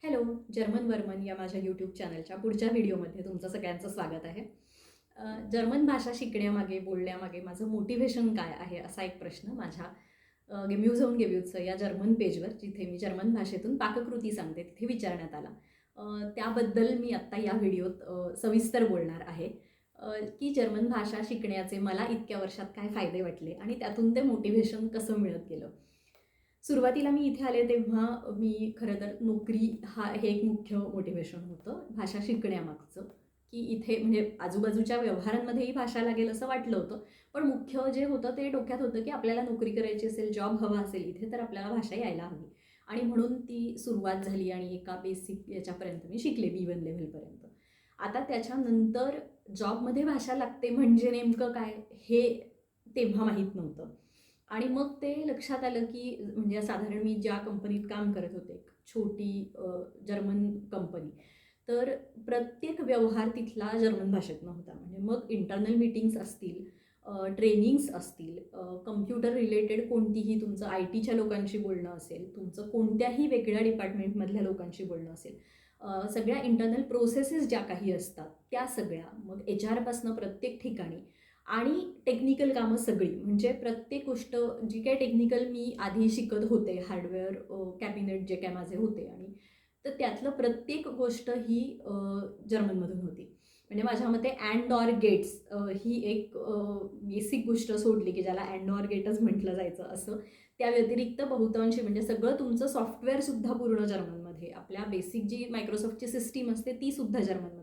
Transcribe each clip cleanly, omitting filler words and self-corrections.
Hello, German Varman या माझ्या YouTube चॅनलच्या पुढच्या व्हिडिओमध्ये तुमचं सगळ्यांचं स्वागत आहे. जर्मन भाषा शिकण्यामागे, बोलण्यामागे माझं मोटिव्हेशन काय आहे, असा एक प्रश्न माझ्या गेम्यूज ऑन गेव्यूजचं या जर्मन पेजवर, जिथे मी जर्मन भाषेतून पाककृती सांगते, तिथे विचारण्यात आला. त्याबद्दल मी आत्ता या व्हिडिओत सविस्तर बोलणार आहे की जर्मन भाषा शिकण्याचे मला इतक्या वर्षात काय फायदे वाटले आणि त्यातून ते मोटिव्हेशन कसं मिळत गेलं. सुरुवातीला मी इथे आले तेव्हा मी खरं तर नोकरी हे एक मुख्य मोटिवेशन होतं भाषा शिकण्यामागचं, की इथे म्हणजे आजूबाजूच्या व्यवहारांमध्येही भाषा लागेल असं वाटलं होतं. पण मुख्य जे होतं ते डोक्यात होतं की आपल्याला नोकरी करायची असेल, जॉब हवा असेल इथे, तर आपल्याला भाषा यायला हवी. आणि म्हणून ती सुरुवात झाली आणि एका बेसिक याच्यापर्यंत मी शिकले, B1 लेव्हलपर्यंत. आता त्याच्यानंतर जॉबमध्ये भाषा लागते म्हणजे नेमकं काय, हे तेव्हा माहीत नव्हतं. आणि मग ते लक्षात आलं की म्हणजे साधारण मी ज्या कंपनीत काम करत होते, एक छोटी जर्मन कंपनी, तर प्रत्येक व्यवहार तिथला जर्मन भाषेतनं होता. म्हणजे मग इंटरनल मीटिंग्स असतील, ट्रेनिंग्स असतील, कम्प्युटर रिलेटेड कोणतीही तुमचं IT च्या लोकांशी बोलणं असेल, तुमचं कोणत्याही वेगळ्या डिपार्टमेंटमधल्या लोकांशी बोलणं असेल, सगळ्या इंटरनल प्रोसेसेस ज्या काही असतात त्या सगळ्या, मग HR पासनं प्रत्येक ठिकाणी, आणि टेक्निकल कामं सगळी, म्हणजे प्रत्येक गोष्ट जी काही टेक्निकल मी आधी शिकत होते, हार्डवेअर कॅबिनेट जे काय माझे होते, आणि तर त्यातलं प्रत्येक गोष्ट ही जर्मनमधून होती. म्हणजे माझ्या मते अँड ऑर गेट्स ही एक बेसिक गोष्ट सोडली की ज्याला अँड ऑर गेटच म्हटलं जायचं असं, त्या व्यतिरिक्त बहुतांशी म्हणजे सगळं तुमचं सॉफ्टवेअरसुद्धा पूर्ण जर्मनमध्ये, आपल्या बेसिक जी मायक्रोसॉफ्टची सिस्टीम असते तीसुद्धा जर्मनमध्ये.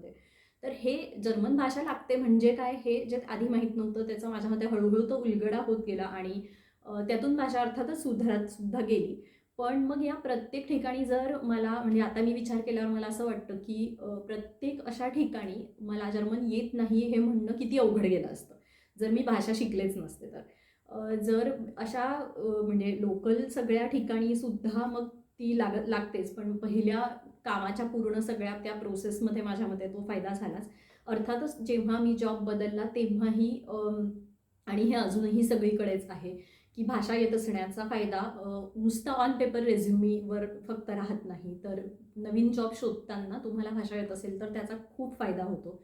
तर हे जर्मन भाषा लागते म्हणजे काय, हे जे आधी माहीत नव्हतं त्याचा माझ्या मते हळूहळू तो उलगडा होत गेला, आणि त्यातून भाषा अर्थातच सुधारत सुद्धा गेली. पण मग या प्रत्येक ठिकाणी जर मला म्हणजे आता मी विचार केल्यावर मला असं वाटतं की प्रत्येक अशा ठिकाणी मला जर्मन येत नाही हे म्हणणं किती अवघड गेलं असतं जर मी भाषा शिकलेच नसते तर. जर अशा म्हणजे लोकल सगळ्या ठिकाणी सुद्धा मग ती लागतेच, पण पहिल्या कामाच्या पूर्ण सगळ्या त्या प्रोसेसमध्ये माझ्या मते तो फायदा झालाच. अर्थातच जेव्हा मी जॉब बदलला तेव्हाही आणि हे अजूनही सगळीकडेच आहे की भाषा येत असण्याचा फायदा नुसता ऑन पेपर रेझ्युमीवर फक्त राहत नाही, तर नवीन जॉब शोधताना तुम्हाला भाषा येत असेल तर त्याचा खूप फायदा होतो.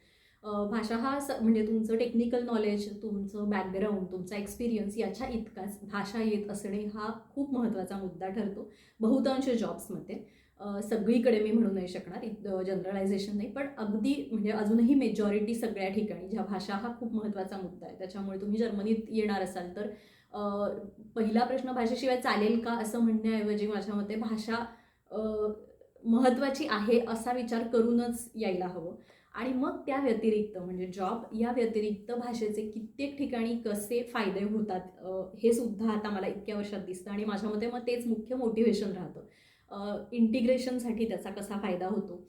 भाषा हा म्हणजे तुमचं टेक्निकल नॉलेज, तुमचं बॅकग्राऊंड, तुमचा एक्सपिरियन्स याच्या इतकाच भाषा येत असणे हा खूप महत्त्वाचा मुद्दा ठरतो बहुतांश जॉब्समध्ये. सगळीकडे मी म्हणू नाही शकणार, जनरलायझेशन नाही, पण अगदी म्हणजे अजूनही मेजॉरिटी सगळ्या ठिकाणी ज्या भाषा हा खूप महत्त्वाचा मुद्दा आहे. त्याच्यामुळे तुम्ही जर्मनीत येणार असाल तर पहिला प्रश्न भाषेशिवाय चालेल का असं म्हणण्याऐवजी माझ्या मते भाषा महत्त्वाची आहे असा विचार करूनच यायला हवं. आणि मग त्या व्यतिरिक्त म्हणजे जॉब या व्यतिरिक्त भाषेचे कित्येक ठिकाणी कसे फायदे होतात हे सुद्धा आता मला इतक्या वर्षात दिसतं, आणि माझ्या मते मग तेच मुख्य मोटिवेशन राहतं. इंटिग्रेशनसाठी त्याचा कसा फायदा होतो,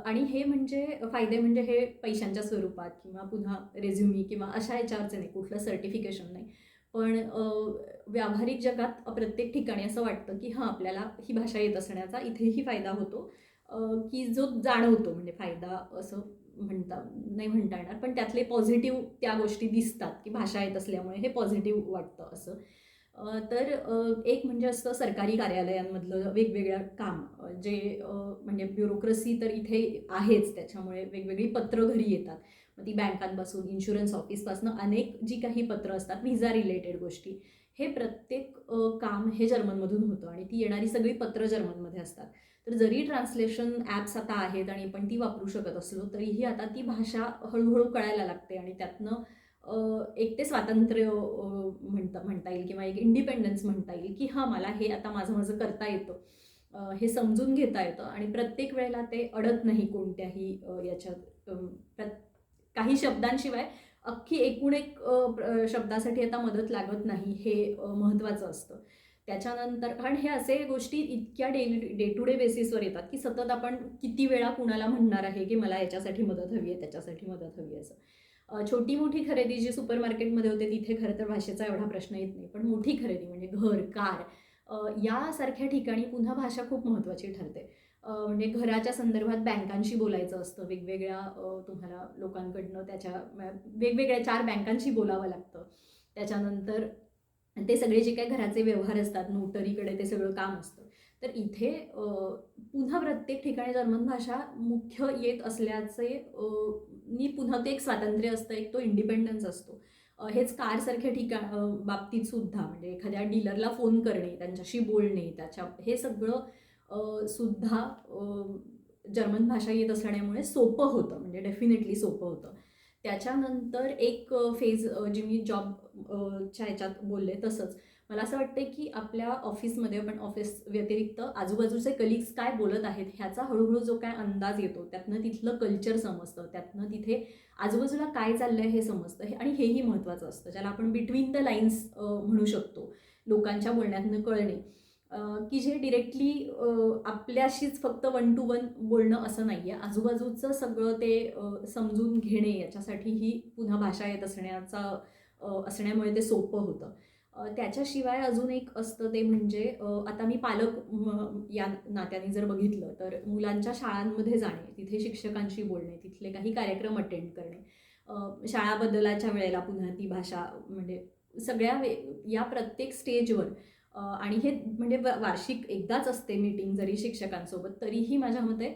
आणि हे म्हणजे फायदे म्हणजे हे पैशांच्या स्वरूपात किंवा पुन्हा रेझ्युमी किंवा अशा याच्यावरचे नाही, कुठलं सर्टिफिकेशन नाही, पण व्यावहारिक जगात प्रत्येक ठिकाणी असं वाटतं की हां, आपल्याला ही भाषा येत असण्याचा इथेही फायदा होतो, की जो जाणवतो. म्हणजे फायदा असं नाही म्हणता येणार, पण त्यातले पॉझिटिव्ह त्या गोष्टी दिसतात की भाषा येत असल्यामुळे हे पॉझिटिव्ह वाटतं असं. तर एक म्हणजे असतं सरकारी कार्यालयांमधलं वेगवेगळं काम, जे म्हणजे ब्युरोक्रेसी तर इथे आहेच, त्याच्यामुळे वेगवेगळी पत्रं घरी येतात. मग ती बँकांपासून, इन्शुरन्स ऑफिसपासून अनेक जी काही पत्रं असतात, व्हिसा रिलेटेड गोष्टी, हे प्रत्येक काम हे जर्मनमधून होतं, आणि ती येणारी सगळी पत्रं जर्मनमध्ये असतात. तर जरी ट्रान्सलेशन ॲप्स आता आहेत आणि पण ती वापरू शकत असलो तरीही आता ती भाषा हळूहळू कळायला लागते, आणि त्यातनं एक ते स्वातंत्र्य म्हणता येईल किंवा एक इंडिपेंडन्स म्हणता येईल की हां, मला हे आता माझं माझं करता येतं, हे समजून घेता येतं, आणि प्रत्येक वेळेला ते अडत नाही कोणत्याही याच्यात. काही शब्दांशिवाय अख्खी एकूण एक शब्दासाठी आता मदत लागत नाही, हे महत्त्वाचं असतं. त्याच्यानंतर कारण हे असे गोष्टी इतक्या डे टू डे बेसिसवर येतात की सतत आपण किती वेळा कुणाला म्हणणार आहे की मला याच्यासाठी मदत हवी आहे, त्याच्यासाठी मदत हवी आहे असं. छोटी मोठी खरेदी जी सुपर मार्केटमध्ये होते तिथे खरं तर भाषेचा एवढा प्रश्न येत नाही, पण मोठी खरेदी म्हणजे घर, कार, यासारख्या ठिकाणी पुन्हा भाषा खूप महत्त्वाची ठरते. म्हणजे घराच्या संदर्भात बँकांशी बोलायचं असतं, वेगवेगळ्या तुम्हाला लोकांकडनं वेगवेगळ्या 4 बँकांशी बोलावं लागतं. त्याच्यानंतर ते सगळे जे काही घराचे व्यवहार असतात, नोटरीकडे ते सगळं काम असतं. तर इथे पुन्हा प्रत्येक ठिकाणी जर्मन भाषा मुख्य येत असल्याचे नी पुन्हा ते एक स्वातंत्र्य असतं, एक तो इंडिपेंडन्स असतो. हेच कारसारख्या बाबतीत सुद्धा म्हणजे एखाद्या डीलरला फोन करणे, त्यांच्याशी बोलणे, हे सगळं सुद्धा जर्मन भाषा येत असल्यामुळे सोपं होतं, म्हणजे डेफिनेटली सोपं होतं. त्याच्यानंतर एक फेज जी मी जॉबच्या ह्याच्यात बोलले तसंच मला असं वाटतं की आपल्या ऑफिसमध्ये आपण ऑफिस व्यतिरिक्त आजूबाजूचे कलिग्स काय बोलत आहेत ह्याचा हळूहळू जो काय अंदाज येतो, त्यातनं तिथलं कल्चर समजतं, त्यातनं तिथे आजूबाजूला काय चाललं आहे हे समजतं आणि हेही महत्त्वाचं असतं, ज्याला आपण बिटवीन द लाईन्स म्हणू शकतो. लोकांच्या बोलण्यातनं कळणे की जे डिरेक्टली आपल्याशीच फक्त 1 to 1 बोलणं असं नाही आहे, आजूबाजूचं सगळं ते समजून घेणे याच्यासाठीही पुन्हा भाषा येत असण्यामुळे ते सोपं होतं. त्याच्याशिवाय अजून एक असतं ते म्हणजे आता मी पालक या नात्याने जर बघितलं तर मुलांच्या शाळांमध्ये जाणे, तिथे शिक्षकांशी बोलणे, तिथले काही कार्यक्रम अटेंड करणे, शाळा बदलाच्या वेळेला पुन्हा ती भाषा म्हणजे या प्रत्येक स्टेजवर आणि हे म्हणजे वार्षिक एकदाच असते मीटिंग जरी शिक्षकांसोबत, तरीही माझ्या मते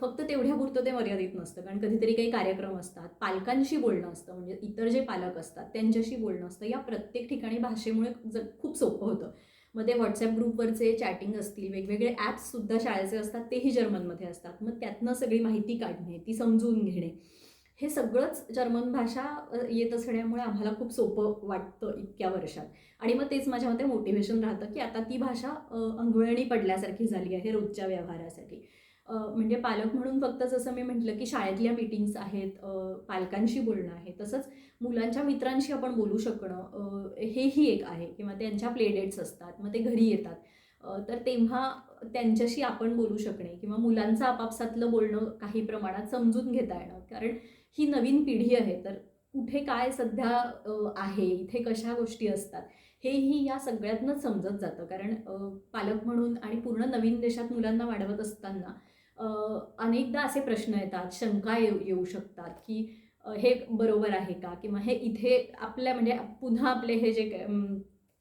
फक्त तेवढ्यापुरतं ते मर्यादित नसतं, कारण कधीतरी काही कार्यक्रम असतात, पालकांशी बोलणं असतं, म्हणजे इतर जे पालक असतात त्यांच्याशी बोलणं असतं. या प्रत्येक ठिकाणी भाषेमुळे खूप सोपं होतं. मग ते व्हॉट्सॲप ग्रुपवरचे चॅटिंग असतील, वेगवेगळे ॲप्ससुद्धा शाळेचे असतात, तेही जर्मनमध्ये असतात. मग त्यातनं सगळी माहिती काढणे, ती समजून घेणे, हे सगळंच जर्मन भाषा येत असल्यामुळे आम्हाला खूप सोपं वाटतं इतक्या वर्षात. आणि मग तेच माझ्या मते मोटिवेशन राहतं की आता ती भाषा अंगवळणी पडल्यासारखी झाली आहे रोजच्या व्यवहारासाठी. म्हणजे पालक म्हणून फक्त जसं मी म्हटलं की शाळेतल्या मीटिंग्स आहेत, पालकांशी बोलणं आहे, तसंच मुलांच्या मित्रांशी आपण बोलू शकणं हेही एक आहे, किंवा त्यांच्या प्ले डेट्स असतात, मग ते घरी येतात, तर तेव्हा त्यांच्याशी आपण बोलू शकणे किंवा मुलांचं आपापसातलं बोलणं काही प्रमाणात समजून घेता येणं, कारण ही नवीन पिढी आहे, तर कुठे काय सध्या आहे, इथे कशा गोष्टी असतात, हेही या सगळ्यातनंच समजत जातं. कारण पालक म्हणून आणि पूर्ण नवीन देशात मुलांना वाढवत असताना अनेकदा असे प्रश्न येतात, शंका येऊ शकतात की हे बरोबर आहे का, किंवा हे इथे आपल्या म्हणजे पुन्हा आपले हे जे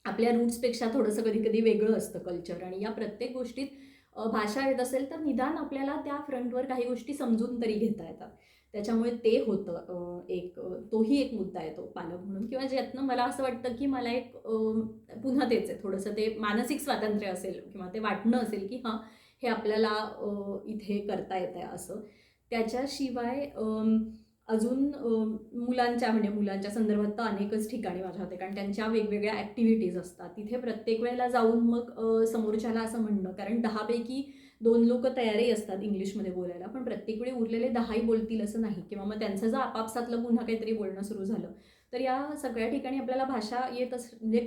आपल्या रूट्सपेक्षा थोडंसं कधी कधी वेगळं असतं कल्चर, आणि या प्रत्येक गोष्टीत भाषा येत असेल तर निदान आपल्याला त्या फ्रंटवर काही गोष्टी समजून तरी घेता येतात. त्याच्यामुळे ते होतं तोही एक मुद्दा येतो पालक म्हणून, किंवा ज्यातनं मला असं वाटतं की मला एक पुन्हा तेच आहे, थोडंसं ते मानसिक स्वातंत्र्य असेल किंवा ते वाटणं असेल की हां, हे आपल्याला इथे करता येतं आहे असं. त्याच्याशिवाय अजून मुलांच्या संदर्भात तर अनेकच ठिकाणी माझ्या होते, कारण त्यांच्या वेगवेगळ्या ॲक्टिव्हिटीज असतात, तिथे प्रत्येक वेळेला जाऊन मग समोरच्याला असं म्हणणं, कारण 10 पैकी 2 लोक तयारही असतात इंग्लिशमध्ये बोलायला, पण प्रत्येक वेळी उरलेले 10ही बोलतील असं नाही, किंवा मग त्यांचं जर आपापसातलं पुन्हा काहीतरी बोलणं सुरू झालं, तर या सगळ्या ठिकाणी आपल्याला भाषा म्हणजे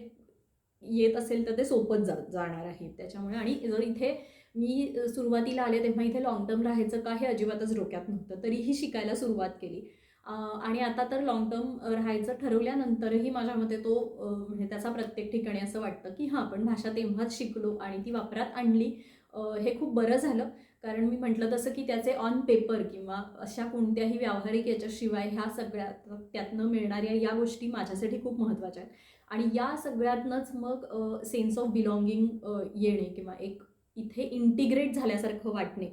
येत असेल तर ते सोपंच जाणार आहे. त्याच्यामुळे, आणि जर इथे मी सुरुवातीला आले तेव्हा इथे लाँग टर्म राहायचं का हे अजिबातच डोक्यात नव्हतं, तरीही शिकायला सुरुवात केली. आणि आता तर लाँग टर्म राहायचं ठरवल्यानंतरही माझ्या मते तो म्हणजे त्याचा प्रत्येक ठिकाणी असं वाटतं की हां, आपण भाषा तेव्हाच शिकलो आणि ती वापरात आणली, हे खूप बरं झालं. कारण मी म्हटलं तसं की त्याचे ऑन पेपर किंवा अशा कोणत्याही व्यावहारिक याच्याशिवाय ह्या सगळ्या त्यातनं मिळणाऱ्या या गोष्टी माझ्यासाठी खूप महत्त्वाच्या आहेत. आणि या सगळ्यातनंच मग सेन्स ऑफ बिलॉंगिंग येणे किंवा एक इथे इंटिग्रेट झाल्यासारखं वाटणे,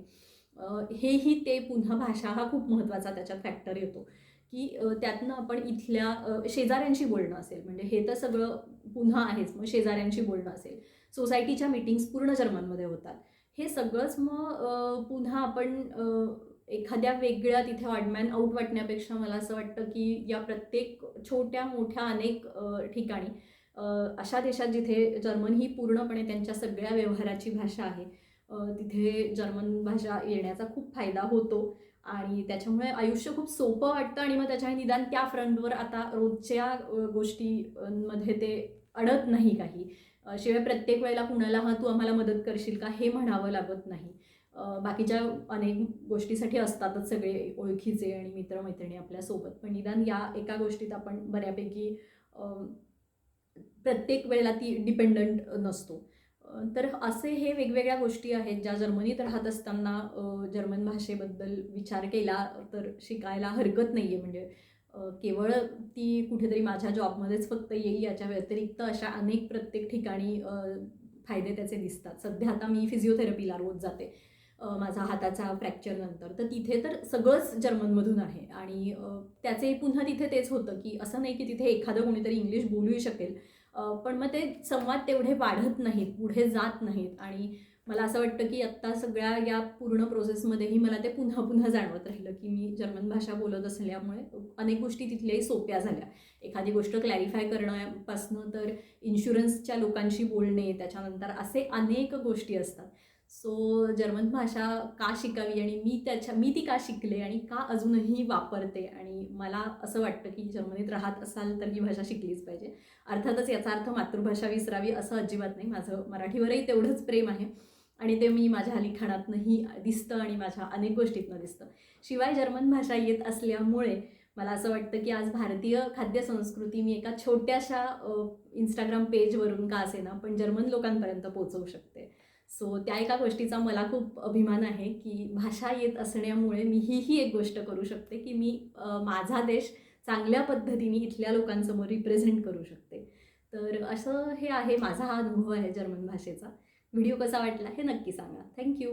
हेही ते पुन्हा भाषा हा खूप महत्त्वाचा त्याच्यात फॅक्टर येतो की त्यातनं आपण इथल्या शेजाऱ्यांशी बोलणं असेल, म्हणजे हे तर सगळं पुन्हा आहेच, मग शेजाऱ्यांशी बोलणं असेल, सोसायटीच्या मीटिंग्स पूर्ण जर्मनमध्ये होतात, हे सगळंच मग पुन्हा आपण एखाद्या वेगळ्या तिथे ऑडमॅन आऊट वाटण्यापेक्षा मला असं वाटतं की या प्रत्येक छोट्या मोठ्या अनेक ठिकाणी अशा देशात जिथे जर्मन ही पूर्णपणे त्यांच्या सगळ्या व्यवहाराची भाषा आहे, तिथे जर्मन भाषा येण्याचा खूप फायदा होतो आणि त्याच्यामुळे आयुष्य खूप सोपं वाटतं. आणि मग त्याच्या निदान त्या फ्रंटवर आता रोजच्या गोष्टींमध्ये ते अडत नाही काही. शिवाय प्रत्येक वेळेला कुणाला हां, तू आम्हाला मदत करशील का हे म्हणावं लागत नाही. बाकीच्या अनेक गोष्टीसाठी असतातच सगळे ओळखीचे आणि मित्रमैत्रिणी आपल्यासोबत, पण निदान या एका गोष्टीत आपण बऱ्यापैकी प्रत्येक वेळेला ती डिपेंडंट नसतो. तर असे हे वेगवेगळ्या गोष्टी आहेत ज्या जर्मनीत राहत असताना जर्मन भाषेबद्दल विचार केला तर शिकायला हरकत नाही आहे. म्हणजे केवळ ती कुठेतरी माझ्या जॉबमध्येच फक्त येईल याच्या व्यतिरिक्त अशा अनेक प्रत्येक ठिकाणी फायदे त्याचे दिसतात. सध्या आता मी फिजिओथेरपीला रोज जाते, माझा हाताचा फ्रॅक्चरनंतर. तर तिथे तर सगळंच जर्मनमधून आहे आणि त्याचे पुन्हा तिथे तेच होतं की असं नाही की तिथे एखादं कोणीतरी इंग्लिश बोलूही शकेल, पण मग ते संवाद तेवढे वाढत नाहीत, पुढे जात नाहीत. आणि मला असं वाटतं की आत्ता सगळ्या या पूर्ण प्रोसेसमध्येही मला ते पुन्हा पुन्हा जाणवत राहिलं की मी जर्मन भाषा बोलत असल्यामुळे अनेक गोष्टी तिथल्याही सोप्या झाल्या. एखादी गोष्ट क्लॅरिफाय करण्यापासनं तर इन्शुरन्सच्या लोकांशी बोलणे, त्याच्यानंतर असे अनेक गोष्टी असतात. सो जर्मन भाषा का शिकावी आणि मी ती का शिकले आणि का अजूनही वापरते, आणि मला असं वाटतं की जर्मनीत राहत असाल तर ही भाषा शिकलीच पाहिजे. अर्थातच याचा अर्थ मातृभाषा विसरावी असं अजिबात नाही. माझं मराठीवरही तेवढंच प्रेम आहे आणि ते मी माझ्या लिखाणातनंही दिसतं आणि माझ्या अनेक गोष्टीतनं दिसतं. शिवाय जर्मन भाषा येत असल्यामुळे मला असं वाटतं की आज भारतीय खाद्यसंस्कृती मी एका छोट्याशा इंस्टाग्राम पेजवरून का असेना पण जर्मन लोकांपर्यंत पोहोचवू शकते. सो त्या एका गोष्टीचा मला खूप अभिमान आहे की भाषा येत असण्यामुळे मी ही एक गोष्ट करू शकते की मी माझा देश चांगल्या पद्धतीने इथल्या लोकांसमोर रिप्रेझेंट करू शकते. तर असं हे आहे, माझा हा अनुभव आहे जर्मन भाषेचा. व्हिडिओ कसा वाटला हे नक्की सांगा. थँक्यू.